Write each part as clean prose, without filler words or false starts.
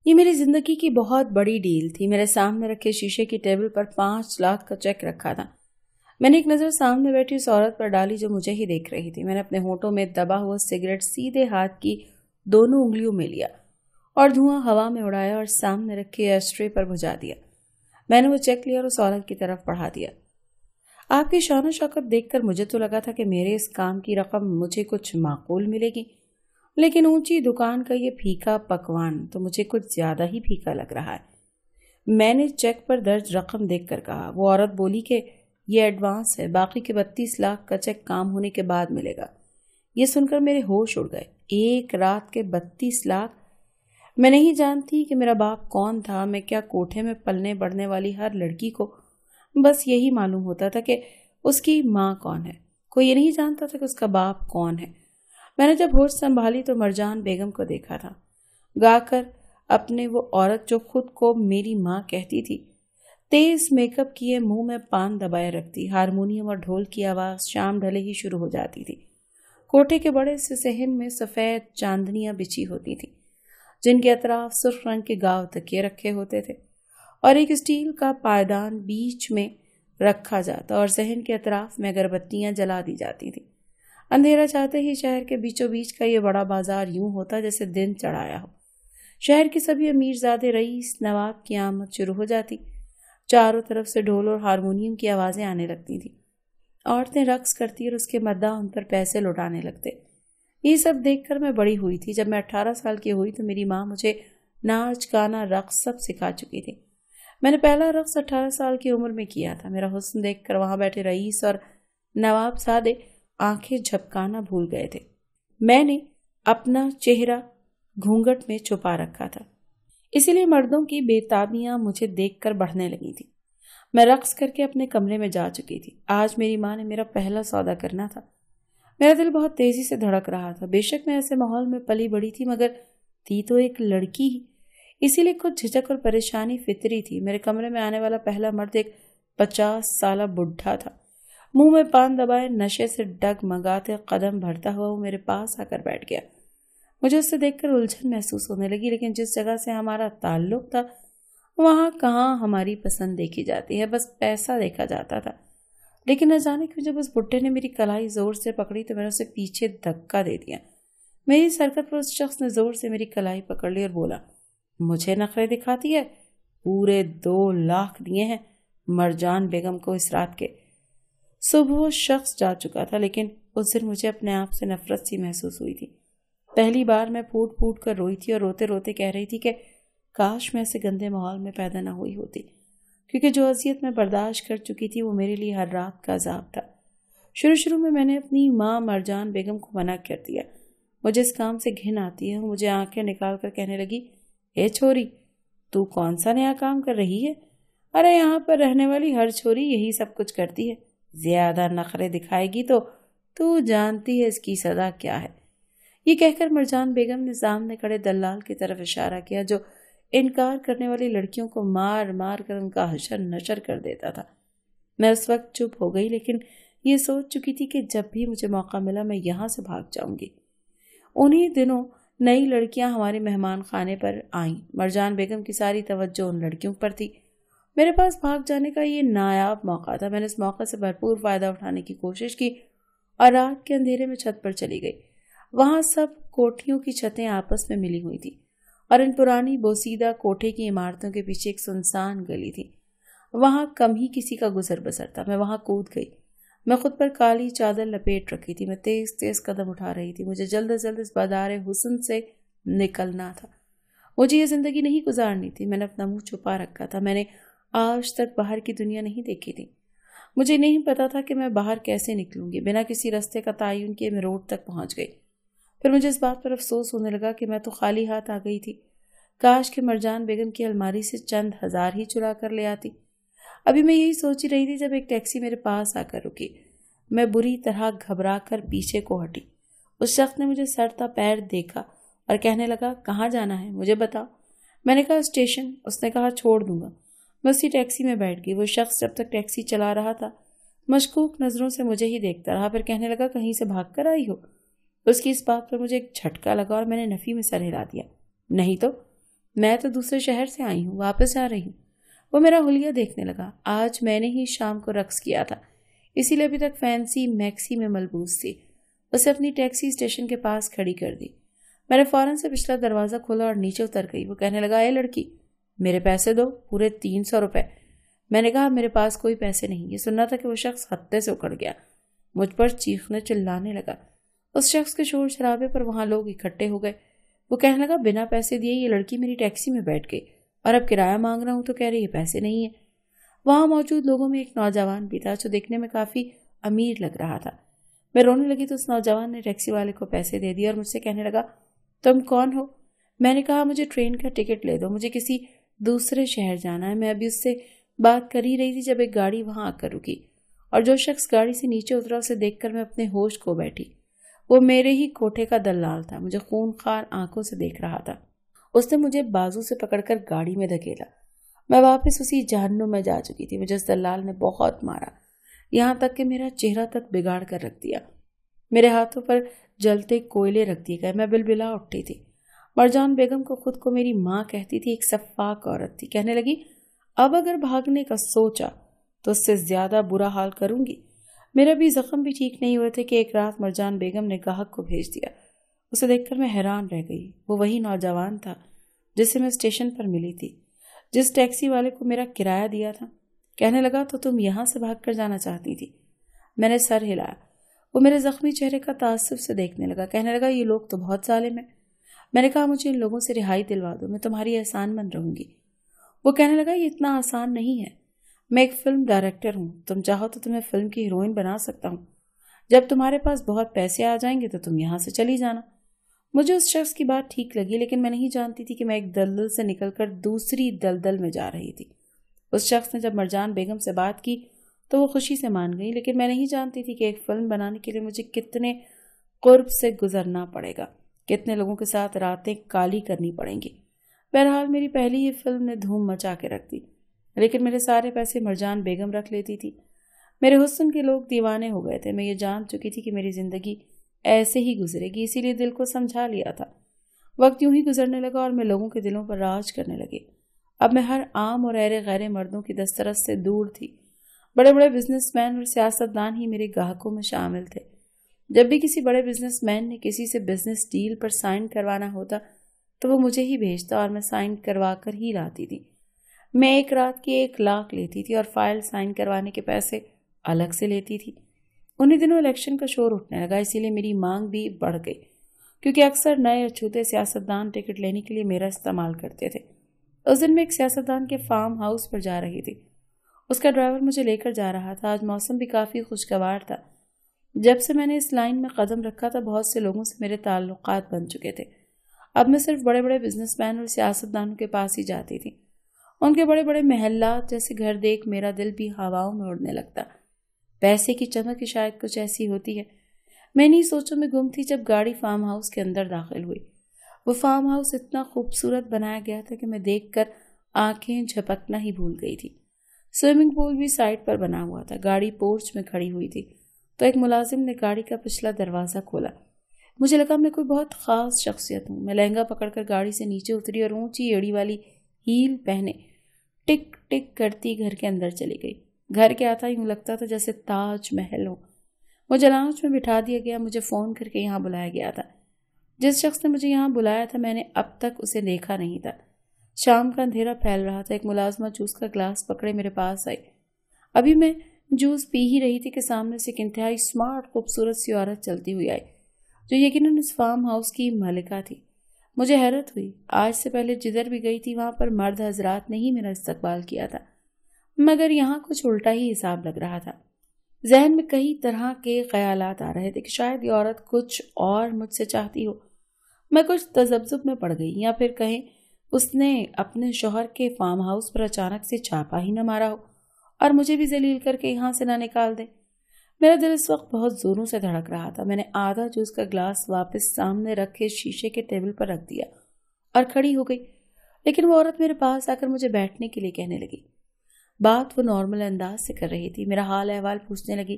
یہ میری زندگی کی بہت بڑی ڈیل تھی۔ میرے سامنے رکھے شیشے کی ٹیبل پر 5 لاکھ کا چیک رکھا تھا۔ میں نے ایک نظر سامنے بیٹھی اس عورت پر ڈالی جو مجھے ہی دیکھ رہی تھی۔ میں نے اپنے ہونٹوں میں دبا ہوا سگریٹ سیدھے ہاتھ کی دونوں انگلیوں میں لیا اور دھواں ہوا میں اڑایا اور سامنے رکھے ایشٹرے پر بجھا دیا۔ میں نے وہ چیک لیا اور اس عورت کی طرف بڑھا دیا۔ آپ کی شان و شوکت دیکھ کر مجھے تو لگا تھا کہ میرے اس کام کی رقم مجھے کچھ معقول ملے گی، لیکن اونچی دکان کا یہ پھیکا پکوان تو مجھے کچھ زیادہ ہی پھیکا لگ رہا ہے۔ میں نے چیک پر درج رقم دیکھ کر کہا۔ وہ عورت بولی کہ یہ ایڈوانس ہے، باقی کے 32 لاکھ کا چیک کام ہونے کے بعد ملے گا۔ یہ سن کر میرے ہوش اڑ گئے۔ ایک رات کے 32 لاکھ! میں نہیں جانتی کہ میرا باپ کون تھا۔ میں کیا کوٹھے میں پلنے بڑھنے والی ہر لڑکی کو بس یہی معلوم ہوتا تھا کہ اس کی ماں کون ہے، کوئی یہ نہیں جانتا تھا کہ اس کا باپ کون ہے۔ میں نے جب ہوش سنبھالی تو مرجان بیگم کو دیکھا تھا، گا کر اپنے وہ عورت جو خود کو میری ماں کہتی تھی، تیز میک اپ کیے منہ میں پان دبائے رکھتی، ہارمونیم اور ڈھول کی آواز شام ڈھلے ہی شروع ہو جاتی تھی۔ کوٹھے کے بڑے سے صحن میں سفید چاندنیاں بچھی ہوتی تھی جن کے اطراف سرخ رنگ کے گاؤ تکیے رکھے ہوتے تھے اور ایک اسٹیل کا پائیدان بیچ میں رکھا جاتا اور صحن کے اطراف میں اگربتیاں جلا دی جاتی تھیں۔ اندھیرا چاہتے ہی شہر کے بیچوں بیچ کا یہ بڑا بازار یوں ہوتا جیسے دن چڑھایا ہو۔ شہر کے سبھی امیرزادے رئیس نواب کی آمد شروع ہو جاتی، چاروں طرف سے ڈھول اور ہارمونیم کی آوازیں آنے لگتی تھیں، عورتیں رقص کرتی اور اس کے مداح ان پر پیسے لوٹانے لگتے۔ یہ سب دیکھ کر میں بڑی ہوئی تھی۔ جب میں 18 سال کی ہوئی تو میری ماں مجھے ناچ گانا رقص سب سکھا چکی تھی۔ میں نے پہلا رقص 18 سال کی عمر میں کیا تھا۔ میرا حسن دیکھ کر وہاں بیٹھے رئیس اور نواب زادے آنکھیں جھپکانا بھول گئے تھے۔ میں نے اپنا چہرہ گھونگھٹ میں چھپا رکھا تھا، اسی لیے مردوں کی بے تابیاں مجھے دیکھ کر بڑھنے لگی تھی۔ میں رقص کر کے اپنے کمرے میں جا چکی تھی۔ آج میری ماں نے میرا پہلا سودا کرنا تھا۔ میرا دل بہت تیزی سے دھڑک رہا تھا۔ بے شک میں ایسے ماحول میں پلی بڑی تھی، مگر تھی تو ایک لڑکی ہی، اسی لیے کچھ جھجک اور پریشانی فطری تھی۔ میرے کمرے میں آنے والا پہلا مرد ایک 50 سالہ بڈھا تھا۔ منہ میں پان دبائے نشے سے ڈگمگاتے قدم بھرتا ہوا وہ میرے پاس آ کر بیٹھ گیا۔ مجھے اس سے دیکھ کر الجھن محسوس ہونے لگی، لیکن جس جگہ سے ہمارا تعلق تھا وہاں کہاں ہماری پسند دیکھی جاتی ہے، بس پیسہ دیکھا جاتا تھا۔ لیکن نہ جانے کیوں جب اس بڈھے نے میری کلائی زور سے پکڑی تو میں نے اسے پیچھے دھکا دے دیا۔ میری حرکت پر اس شخص نے زور سے میری کلائی پکڑ لی اور بولا، مجھے نخرے دکھاتی ہے؟ پورے 2 لاکھ دیے ہیں مرجان بیگم کو اس رات کے۔ صبح وہ شخص جا چکا تھا، لیکن اس دن مجھے اپنے آپ سے نفرت سی محسوس ہوئی تھی۔ پہلی بار میں پھوٹ پھوٹ کر روئی تھی اور روتے روتے کہہ رہی تھی کہ کاش میں ایسے گندے ماحول میں پیدا نہ ہوئی ہوتی، کیونکہ جو اذیت میں برداشت کر چکی تھی وہ میرے لیے ہر رات کا عذاب تھا۔ شروع میں نے اپنی ماں مرجان بیگم کو منع کر دیا۔ مجھے اس کام سے گھن آتی ہے۔ مجھے آنکھیں نکال کر کہنے لگی، اے چھوری، تو کون سا نیا کام کر رہی ہے؟ ارے یہاں پر رہنے والی ہر چھوری یہی سب کچھ کرتی ہے۔ زیادہ نخرے دکھائے گی تو جانتی ہے اس کی سزا کیا ہے۔ یہ کہہ کر مرجان بیگم نے سامنے کھڑے دلال کی طرف اشارہ کیا جو انکار کرنے والی لڑکیوں کو مار مار کر ان کا حشر نشر کر دیتا تھا۔ میں اس وقت چپ ہو گئی، لیکن یہ سوچ چکی تھی کہ جب بھی مجھے موقع ملا میں یہاں سے بھاگ جاؤں گی۔ انہی دنوں نئی لڑکیاں ہمارے مہمان خانے پر آئیں۔ مرجان بیگم کی ساری توجہ ان لڑکیوں پر تھی۔ میرے پاس بھاگ جانے کا یہ نایاب موقع تھا۔ میں نے اس موقع سے بھرپور فائدہ اٹھانے کی کوشش کی اور رات کے اندھیرے میں چھت پر چلی گئی۔ وہاں سب کوٹھیوں کی چھتیں آپس میں ملی ہوئی تھی اور ان پرانی بوسیدہ کوٹھے کی عمارتوں کے پیچھے ایک سنسان گلی تھی۔ وہاں کم ہی کسی کا گزر بسر تھا۔ میں وہاں کود گئی۔ میں خود پر کالی چادر لپیٹ رکھی تھی۔ میں تیز تیز قدم اٹھا رہی تھی۔ مجھے جلد از جلد اس بازار حسن سے نکلنا تھا۔ مجھے یہ زندگی نہیں گزارنی تھی۔ میں نے اپنا منہ چھپا رکھا تھا۔ میں نے آج تک باہر کی دنیا نہیں دیکھی تھی۔ مجھے نہیں پتا تھا کہ میں باہر کیسے نکلوں گی۔ بنا کسی راستے کا تعین کیے میں روڈ تک پہنچ گئی۔ پھر مجھے اس بات پر افسوس ہونے لگا کہ میں تو خالی ہاتھ آ گئی تھی۔ کاش کہ مرجان بیگم کی الماری سے چند ہزار ہی چرا کر لے آتی۔ ابھی میں یہی سوچ رہی تھی جب ایک ٹیکسی میرے پاس آ کر رکی۔ میں بری طرح گھبرا کر پیچھے کو ہٹی۔ اس شخص نے مجھے سر تا پیر دیکھا اور کہنے لگا، کہاں جانا ہے مجھے بتاؤ۔ میں نے کہا اسٹیشن۔ اس نے کہا چھوڑ دوں گا۔ میں اسی ٹیکسی میں بیٹھ گئی۔ وہ شخص جب تک ٹیکسی چلا رہا تھا مشکوک نظروں سے مجھے ہی دیکھتا رہا، پھر کہنے لگا، کہیں سے بھاگ کر آئی ہو؟ اس کی اس بات پر مجھے ایک جھٹکا لگا اور میں نے نفی میں سر ہلا دیا۔ نہیں تو میں تو دوسرے شہر سے آئی ہوں، واپس جا رہی ہوں۔ وہ میرا حلیہ دیکھنے لگا۔ آج میں نے ہی شام کو رقص کیا تھا، اسی لیے ابھی تک فینسی میکسی میں ملبوس تھی۔ اسے اپنی ٹیکسی اسٹیشن کے پاس کھڑی کر دی۔ میں نے فوراً سے پچھلا دروازہ کھولا اور نیچے اتر گئی۔ وہ کہنے لگا، اے لڑکی، میرے پیسے دو، پورے 300 روپے۔ میں نے کہا، میرے پاس کوئی پیسے نہیں۔ یہ سننا تھا کہ وہ شخص ہتے سے اکڑ گیا، مجھ پر چیخنے چلانے لگا۔ اس شخص کے شور شرابے پر وہاں لوگ اکٹھے ہو گئے۔ وہ کہنے لگا، بنا پیسے دیے یہ لڑکی میری ٹیکسی میں بیٹھ گئی اور اب کرایہ مانگ رہا ہوں تو کہہ رہی ہے پیسے نہیں ہیں۔ وہاں موجود لوگوں میں ایک نوجوان بھی تھا جو دیکھنے میں کافی امیر لگ رہا تھا۔ میں رونے لگی تو اس نوجوان نے ٹیکسی والے کو پیسے دے دیے اور مجھ سے کہنے لگا، تم کون ہو؟ میں نے کہا، مجھے ٹرین کا ٹکٹ لے دو، مجھے کسی دوسرے شہر جانا ہے۔ میں ابھی اس سے بات کر ہی رہی تھی جب ایک گاڑی وہاں آ کر رکی اور جو شخص گاڑی سے نیچے اترا اسے دیکھ کر میں اپنے ہوش کھو بیٹھی۔ وہ میرے ہی کوٹھے کا دلال تھا، مجھے خونخوار آنکھوں سے دیکھ رہا تھا۔ اس نے مجھے بازو سے پکڑ کر گاڑی میں دھکیلا۔ میں واپس اسی جہنم میں جا چکی تھی۔ مجھے اس دلال نے بہت مارا، یہاں تک کہ میرا چہرہ تک بگاڑ کر رکھ دیا۔ میرے ہاتھوں پر جلتے کوئلے رکھ دیے گئے۔ میں بلبلا اٹھی تھی۔ مرجان بیگم کو خود کو میری ماں کہتی تھی، ایک سفاک عورت تھی۔ کہنے لگی، اب اگر بھاگنے کا سوچا تو اس سے زیادہ برا حال کروں گی۔ میرا بھی زخم بھی ٹھیک نہیں ہوئے تھے کہ ایک رات مرجان بیگم نے گاہک کو بھیج دیا۔ اسے دیکھ کر میں حیران رہ گئی۔ وہ وہی نوجوان تھا جسے میں اسٹیشن پر ملی تھی، جس ٹیکسی والے کو میرا کرایہ دیا تھا۔ کہنے لگا، تو تم یہاں سے بھاگ کر جانا چاہتی تھی؟ میں نے سر ہلایا۔ وہ میرے زخمی چہرے کا تعصب سے دیکھنے لگا۔ کہنے لگا، یہ لوگ تو بہت ظالم ہیں۔ میں نے کہا، مجھے ان لوگوں سے رہائی دلوا دو، میں تمہاری احسان مند رہوں گی۔ وہ کہنے لگا، یہ اتنا آسان نہیں ہے، میں ایک فلم ڈائریکٹر ہوں، تم چاہو تو تمہیں فلم کی ہیروئن بنا سکتا ہوں۔ جب تمہارے پاس بہت پیسے آ جائیں گے تو تم یہاں سے چلی جانا۔ مجھے اس شخص کی بات ٹھیک لگی، لیکن میں نہیں جانتی تھی کہ میں ایک دلدل سے نکل کر دوسری دلدل میں جا رہی تھی۔ اس شخص نے جب مرجان بیگم سے بات کی تو وہ خوشی سے مان گئی، لیکن میں نہیں جانتی تھی کہ ایک فلم بنانے کے لیے مجھے کتنے قرب سے گزرنا پڑے گا، کتنے لوگوں کے ساتھ راتیں کالی کرنی پڑیں گی۔ بہرحال میری پہلی یہ فلم نے دھوم مچا کے رکھ دی، لیکن میرے سارے پیسے مرجان بیگم رکھ لیتی تھی۔ میرے حسن کے لوگ دیوانے ہو گئے تھے۔ میں یہ جان چکی تھی کہ میری زندگی ایسے ہی گزرے گی، اسی لیے دل کو سمجھا لیا تھا۔ وقت یوں ہی گزرنے لگا اور میں لوگوں کے دلوں پر راج کرنے لگی۔ اب میں ہر عام اور غیر مردوں کی دسترس سے دور تھی۔ بڑے بڑے بزنس مین اور سیاستدان ہی میرے گاہکوں میں شامل تھے۔ جب بھی کسی بڑے بزنس مین نے کسی سے بزنس ڈیل پر سائن کروانا ہوتا تو وہ مجھے ہی بھیجتا اور میں سائن کروا کر ہی لاتی تھی۔ میں ایک رات کی 1 لاکھ لیتی تھی اور فائل سائن کروانے کے پیسے الگ سے لیتی تھی۔ انہی دنوں الیکشن کا شور اٹھنے لگا، اسی لیے میری مانگ بھی بڑھ گئی، کیونکہ اکثر نئے اچھوتے سیاستدان ٹکٹ لینے کے لیے میرا استعمال کرتے تھے۔ اس دن میں ایک سیاستدان کے فارم ہاؤس پر جا رہی تھی۔ اس کا ڈرائیور مجھے لے کر جا رہا تھا۔ آج موسم بھی کافی خوشگوار تھا۔ جب سے میں نے اس لائن میں قدم رکھا تھا بہت سے لوگوں سے میرے تعلقات بن چکے تھے۔ اب میں صرف بڑے بڑے بزنس مین اور سیاستدانوں کے پاس ہی جاتی تھی۔ ان کے بڑے بڑے محلات جیسے گھر دیکھ میرا دل بھی ہواؤں میں اڑنے لگتا۔ پیسے کی چمک ہی شاید کچھ ایسی ہوتی ہے۔ میں انہی سوچوں میں گم تھی جب گاڑی فارم ہاؤس کے اندر داخل ہوئی۔ وہ فارم ہاؤس اتنا خوبصورت بنایا گیا تھا کہ میں دیکھ کر آنکھیں جھپکنا ہی بھول گئی تھی۔ سوئمنگ پول بھی سائڈ پر بنا ہوا تھا۔ گاڑی پورچ میں کھڑی ہوئی تھی تو ایک ملازم نے گاڑی کا پچھلا دروازہ کھولا۔ مجھے لگا میں کوئی بہت خاص شخصیت ہوں۔ میں لہنگا پکڑ کر گاڑی سے نیچے اتری اور اونچی ایڑی والی ہیل پہنے ٹک ٹک کرتی گھر کے اندر چلی گئی۔ گھر کے آتا یوں لگتا تھا جیسے تاج محل ہو۔ مجھے لاؤنج میں بٹھا دیا گیا۔ مجھے فون کر کے یہاں بلایا گیا تھا۔ جس شخص نے مجھے یہاں بلایا تھا میں نے اب تک اسے دیکھا نہیں تھا۔ شام کا اندھیرا پھیل رہا تھا۔ ایک ملازمہ جوس کا گلاس پکڑے میرے پاس آئی۔ ابھی میں جوس پی ہی رہی تھی کہ سامنے سے ایک انتہائی سمارٹ خوبصورت سی عورت چلتی ہوئی آئی جو یقیناً اس فارم ہاؤس کی مالکہ تھی۔ مجھے حیرت ہوئی۔ آج سے پہلے جدھر بھی گئی تھی وہاں پر مرد حضرات نے ہی میرا استقبال کیا تھا، مگر یہاں کچھ الٹا ہی حساب لگ رہا تھا۔ ذہن میں کئی طرح کے خیالات آ رہے تھے کہ شاید یہ عورت کچھ اور مجھ سے چاہتی ہو۔ میں کچھ تذبذب میں پڑ گئی، یا پھر کہیں اس نے اپنے شوہر کے فارم ہاؤس پر اچانک سے چھاپا ہی نہ مارا ہو اور مجھے بھی ذلیل کر کے یہاں سے نہ نکال دے۔ میرا دل اس وقت بہت زوروں سے دھڑک رہا تھا۔ میں نے آدھا جوس کا گلاس واپس سامنے رکھے شیشے کے ٹیبل پر رکھ دیا اور کھڑی ہو گئی، لیکن وہ عورت میرے پاس آ کر مجھے بیٹھنے کے لیے کہنے لگی۔ بات وہ نارمل انداز سے کر رہی تھی، میرا حال احوال پوچھنے لگی۔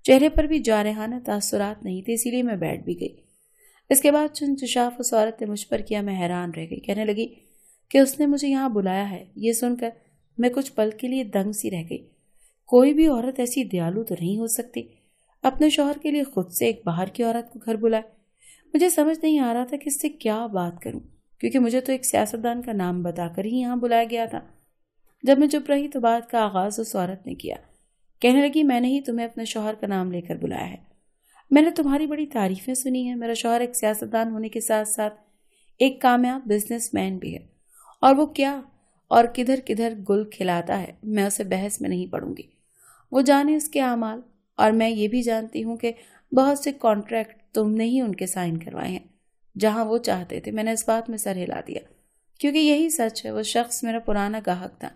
چہرے پر بھی جارحانہ تاثرات نہیں تھے، اسی لیے میں بیٹھ بھی گئی۔ اس کے بعد چند چشاف اس عورت نے مجھ پر کیا، میں حیران رہ گئی۔ کہنے لگی، کہ اس نے مجھے یہاں بلایا ہے۔ یہ سن کر میں کچھ پل کے لیے دنگ سی رہ گئی۔ کوئی بھی عورت ایسی دیالو تو نہیں ہو سکتی، اپنے شوہر کے لیے خود سے ایک باہر کی عورت کو گھر بلائے۔ مجھے سمجھ نہیں آ رہا تھا کہ اس سے کیا بات کروں، کیونکہ مجھے تو ایک سیاستدان کا نام بتا کر ہی یہاں بلایا گیا تھا۔ جب میں چپ رہی تو بات کا آغاز اس عورت نے کیا۔ کہنے لگی، میں نے ہی تمہیں اپنے شوہر کا نام لے کر بلایا ہے۔ میں نے تمہاری بڑی تعریفیں سنی ہیں۔ میرا شوہر ایک سیاستدان ہونے کے ساتھ ساتھ ایک کامیاب بزنس مین بھی ہے، اور وہ کیا اور کدھر کدھر گل کھلاتا ہے میں اسے بحث میں نہیں پڑوں گی۔ وہ جانے اس کے اعمال، اور میں یہ بھی جانتی ہوں کہ بہت سے کانٹریکٹ تم نے ہی ان کے سائن کروائے ہیں جہاں وہ چاہتے تھے۔ میں نے اس بات میں سر ہلا دیا، کیونکہ یہی سچ ہے۔ وہ شخص میرا پرانا گاہک تھا،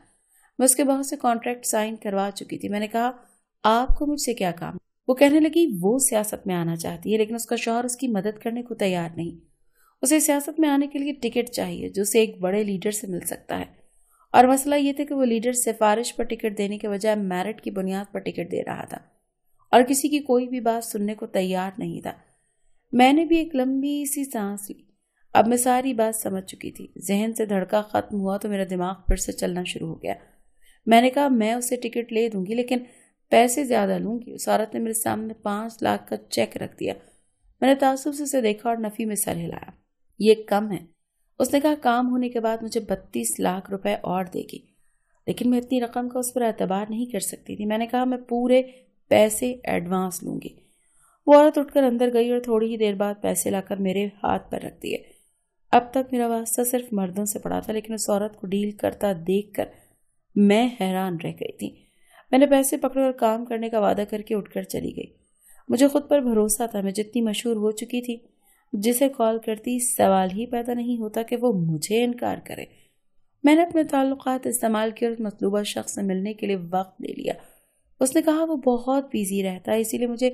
میں اس کے بہت سے کانٹریکٹ سائن کروا چکی تھی۔ میں نے کہا، آپ کو مجھ سے کیا کام؟ وہ کہنے لگی، وہ سیاست میں آنا چاہتی ہے، لیکن اس کا شوہر اس کی مدد کرنے کو تیار نہیں۔ اسے سیاست میں آنے کے لیے ٹکٹ چاہیے جو اسے ایک بڑے لیڈر سے مل سکتا ہے، اور مسئلہ یہ تھا کہ وہ لیڈر سفارش پر ٹکٹ دینے کے بجائے میرٹ کی بنیاد پر ٹکٹ دے رہا تھا، اور کسی کی کوئی بھی بات سننے کو تیار نہیں تھا۔ میں نے بھی ایک لمبی سی سانس لی۔ اب میں ساری بات سمجھ چکی تھی۔ ذہن سے دھڑکا ختم ہوا تو میرا دماغ پھر سے چلنا شروع ہو گیا۔ میں نے کہا، میں اسے ٹکٹ لے دوں گی، لیکن پیسے زیادہ لوں گی۔ اس عورت نے میرے سامنے 5 لاکھ کا چیک رکھ دیا۔ میں نے تعصب سے اسے دیکھا اور نفی میں سر ہلایا۔ یہ کم ہے۔ اس نے کہا، کام ہونے کے بعد مجھے 32 لاکھ روپے اور دے گی، لیکن میں اتنی رقم کا اس پر اعتبار نہیں کر سکتی تھی۔ میں نے کہا، میں پورے پیسے ایڈوانس لوں گی۔ وہ عورت اٹھ کر اندر گئی اور تھوڑی ہی دیر بعد پیسے لا کر میرے ہاتھ پر رکھ دیے۔ اب تک میرا واسطہ صرف مردوں سے پڑا تھا، لیکن اس عورت کو ڈیل کرتا دیکھ کر میں حیران رہ گئی تھی۔ میں نے پیسے پکڑے اور کام کرنے کا وعدہ کر کے اٹھ کر چلی گئی۔ مجھے خود پر بھروسہ تھا۔ میں جتنی مشہور ہو چکی تھی، جسے کال کرتی سوال ہی پیدا نہیں ہوتا کہ وہ مجھے انکار کرے۔ میں نے اپنے تعلقات استعمال کیے اور مطلوبہ شخص سے ملنے کے لیے وقت لے لیا۔ اس نے کہا وہ بہت بیزی رہتا ہے، اسی لیے مجھے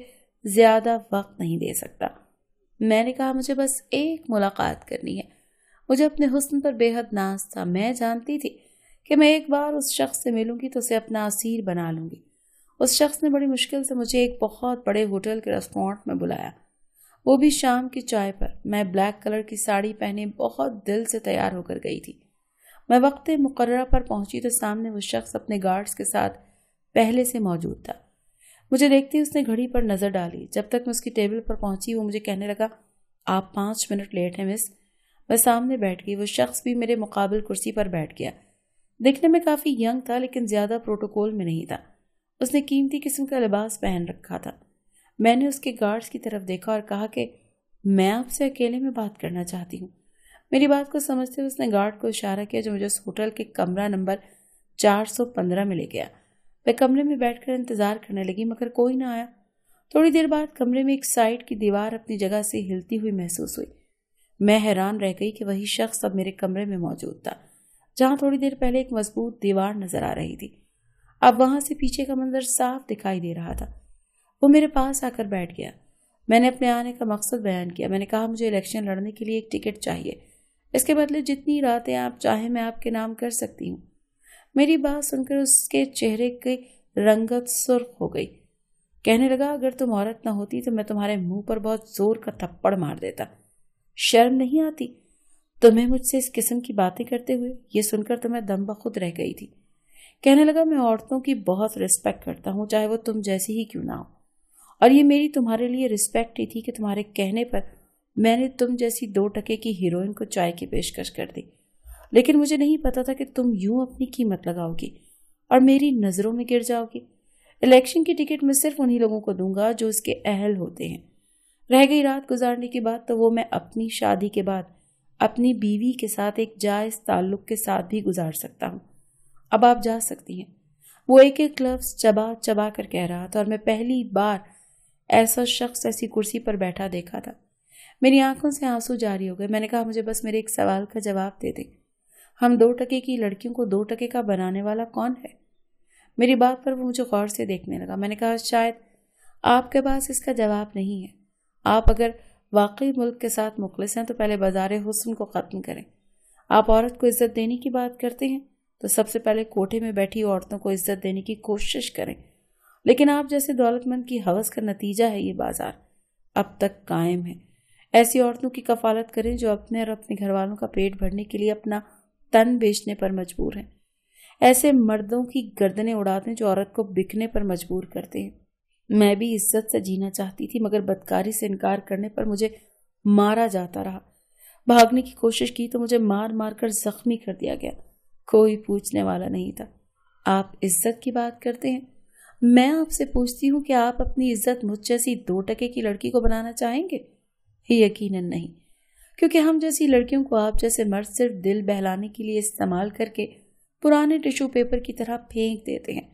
زیادہ وقت نہیں دے سکتا۔ میں نے کہا، مجھے بس ایک ملاقات کرنی ہے۔ مجھے اپنے حسن پر بے حد ناز تھا۔ میں جانتی تھی کہ میں ایک بار اس شخص سے ملوں گی تو اسے اپنا اسیر بنا لوں گی۔ اس شخص نے بڑی مشکل سے مجھے ایک بہت بڑے ہوٹل کے ریسٹورانٹ میں بلایا، وہ بھی شام کی چائے پر۔ میں بلیک کلر کی ساڑی پہنے بہت دل سے تیار ہو کر گئی تھی۔ میں وقت مقررہ پر پہنچی تو سامنے وہ شخص اپنے گارڈز کے ساتھ پہلے سے موجود تھا۔ مجھے دیکھتے اس نے گھڑی پر نظر ڈالی۔ جب تک میں اس کی ٹیبل پر پہنچی وہ مجھے کہنے لگا، آپ 5 منٹ لیٹ ہیں مس۔ میں سامنے بیٹھ گئی۔ وہ شخص بھی میرے مقابل کرسی پر بیٹھ گیا۔ دیکھنے میں کافی ینگ تھا، لیکن زیادہ پروٹوکول میں نہیں تھا۔ اس نے قیمتی قسم کا لباس پہن رکھا تھا۔ میں نے اس کے گارڈز کی طرف دیکھا اور کہا کہ میں آپ سے اکیلے میں بات کرنا چاہتی ہوں۔ میری بات کو سمجھتے ہوئے اس نے گارڈ کو اشارہ کیا جو مجھے اس ہوٹل کے کمرہ نمبر 415 میں لے گیا۔ میں کمرے میں بیٹھ کر انتظار کرنے لگی، مگر کوئی نہ آیا۔ تھوڑی دیر بعد کمرے میں ایک سائڈ کی دیوار اپنی جگہ سے ہلتی ہوئی محسوس ہوئی۔ میں حیران رہ گئی کہ وہی شخص اب میرے کمرے میں موجود تھا، جہاں تھوڑی دیر پہلے ایک مضبوط دیوار نظر آ رہی تھی۔ اب وہاں سے پیچھے کا منظر صاف دکھائی دے رہا تھا۔ وہ میرے پاس آ کر بیٹھ گیا۔ میں نے اپنے آنے کا مقصد بیان کیا۔ میں نے کہا، مجھے الیکشن لڑنے کے لیے ایک ٹکٹ چاہیے، اس کے بدلے جتنی راتیں آپ چاہیں میں آپ کے نام کر سکتی ہوں۔ میری بات سن کر اس کے چہرے کی رنگت سرخ ہو گئی۔ کہنے لگا، اگر تم عورت نہ ہوتی تو میں تمہارے منہ پر بہت زور کا تھپڑ مار دیتا۔ شرم نہیں آتی تمہیں مجھ سے اس قسم کی باتیں کرتے ہوئے؟ یہ سن کر تو میں دم بخود رہ گئی تھی۔ کہنے لگا، میں عورتوں کی بہت رسپیکٹ کرتا ہوں، چاہے وہ تم جیسی ہی کیوں نہ ہو، اور یہ میری تمہارے لیے رسپیکٹ ہی تھی کہ تمہارے کہنے پر میں نے تم جیسی 2 ٹکے کی ہیروئن کو چائے کی پیشکش کر دی، لیکن مجھے نہیں پتا تھا کہ تم یوں اپنی قیمت لگاؤ گی اور میری نظروں میں گر جاؤ گی۔ الیکشن کی ٹکٹ میں صرف انہی لوگوں کو دوں گا جو اس کے اہل ہوتے ہیں۔ رہ گئی رات گزارنے کی بات، تو وہ میں اپنی شادی کے بعد اپنی بیوی کے ساتھ ایک جائز تعلق کے ساتھ بھی گزار سکتا ہوں۔ اب آپ جا سکتی ہیں۔ وہ ایک ایک لفظ چبا چبا کر کہہ رہا تھا، اور میں پہلی بار ایسا شخص ایسی کرسی پر بیٹھا دیکھا تھا۔ میری آنکھوں سے آنسو جاری ہو گئے۔ میں نے کہا، مجھے بس میرے ایک سوال کا جواب دے دیں، ہم 2 ٹکے کی لڑکیوں کو 2 ٹکے کا بنانے والا کون ہے؟ میری بات پر وہ مجھے غور سے دیکھنے لگا۔ میں نے کہا، شاید آپ کے پاس اس کا جواب نہیں ہے۔ آپ اگر واقعی ملک کے ساتھ مخلص ہیں تو پہلے بازار حسن کو ختم کریں۔ آپ عورت کو عزت دینے کی بات کرتے ہیں تو سب سے پہلے کوٹھے میں بیٹھی عورتوں کو عزت دینے کی کوشش کریں، لیکن آپ جیسے دولت مند کی ہوس کا نتیجہ ہے یہ بازار اب تک قائم ہے۔ ایسی عورتوں کی کفالت کریں جو اپنے اور اپنے گھر والوں کا پیٹ بھرنے کے لیے اپنا تن بیچنے پر مجبور ہیں، ایسے مردوں کی گردنیں اڑاتے ہیں جو عورت کو بکنے پر مجبور کرتے ہیں۔ میں بھی عزت سے جینا چاہتی تھی، مگر بدکاری سے انکار کرنے پر مجھے مارا جاتا رہا۔ بھاگنے کی کوشش کی تو مجھے مار مار کر زخمی کر دیا گیا۔ کوئی پوچھنے والا نہیں تھا۔ آپ عزت کی بات کرتے ہیں، میں آپ سے پوچھتی ہوں کہ آپ اپنی عزت مجھ جیسی 2 ٹکے کی لڑکی کو بنانا چاہیں گے؟ یقیناً نہیں، کیونکہ ہم جیسی لڑکیوں کو آپ جیسے مرد صرف دل بہلانے کے لیے استعمال کر کے پرانے ٹشو پیپر کی طرح پھینک دیتے ہیں،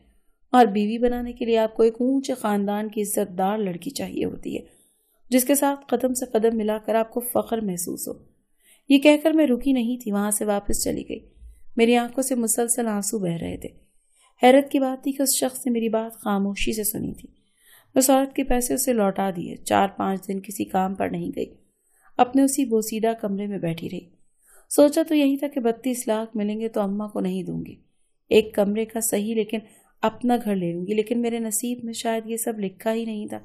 اور بیوی بنانے کے لیے آپ کو ایک اونچے خاندان کی عزت دار لڑکی چاہیے ہوتی ہے، جس کے ساتھ قدم سے قدم ملا کر آپ کو فخر محسوس ہو۔ یہ کہہ کر میں رکی نہیں تھی، وہاں سے واپس چلی گئی۔ میری آنکھوں سے مسلسل آنسو بہ رہے تھے۔ حیرت کی بات تھی کہ اس شخص نے میری بات خاموشی سے سنی تھی۔ اس عورت کے پیسے اسے لوٹا دیے، 4-5 دن کسی کام پر نہیں گئی، اپنے اسی بوسیدہ کمرے میں بیٹھی رہی۔ سوچا تو یہی تھا کہ 32 لاکھ ملیں گے تو اماں کو نہیں دوں گی، ایک کمرے کا صحیح لیکن اپنا گھر لے لوں گی، لیکن میرے نصیب میں شاید یہ سب لکھا ہی نہیں تھا۔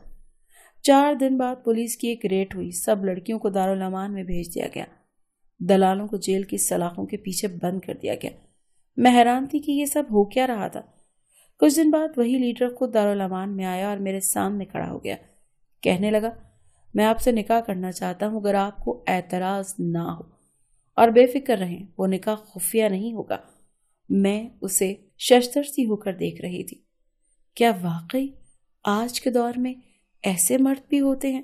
4 دن بعد پولیس کی ایک ریڈ ہوئی، سب لڑکیوں کو دارالامان میں بھیج دیا گیا، دلالوں کو جیل کی سلاخوں کے پیچھے بند کر دیا گیا۔ میں حیران تھی کہ یہ سب ہو کیا رہا تھا۔ کچھ دن بعد وہی لیڈر خود دارالامان میں آیا اور میرے سامنے کھڑا ہو گیا۔ کہنے لگا، میں آپ سے نکاح کرنا چاہتا ہوں اگر آپ کو اعتراض نہ ہو، اور بے فکر رہیں، وہ نکاح خفیہ نہیں ہوگا۔ میں اسے ششدر سی ہو کر دیکھ رہی تھی۔ کیا واقعی آج کے دور میں ایسے مرد بھی ہوتے ہیں؟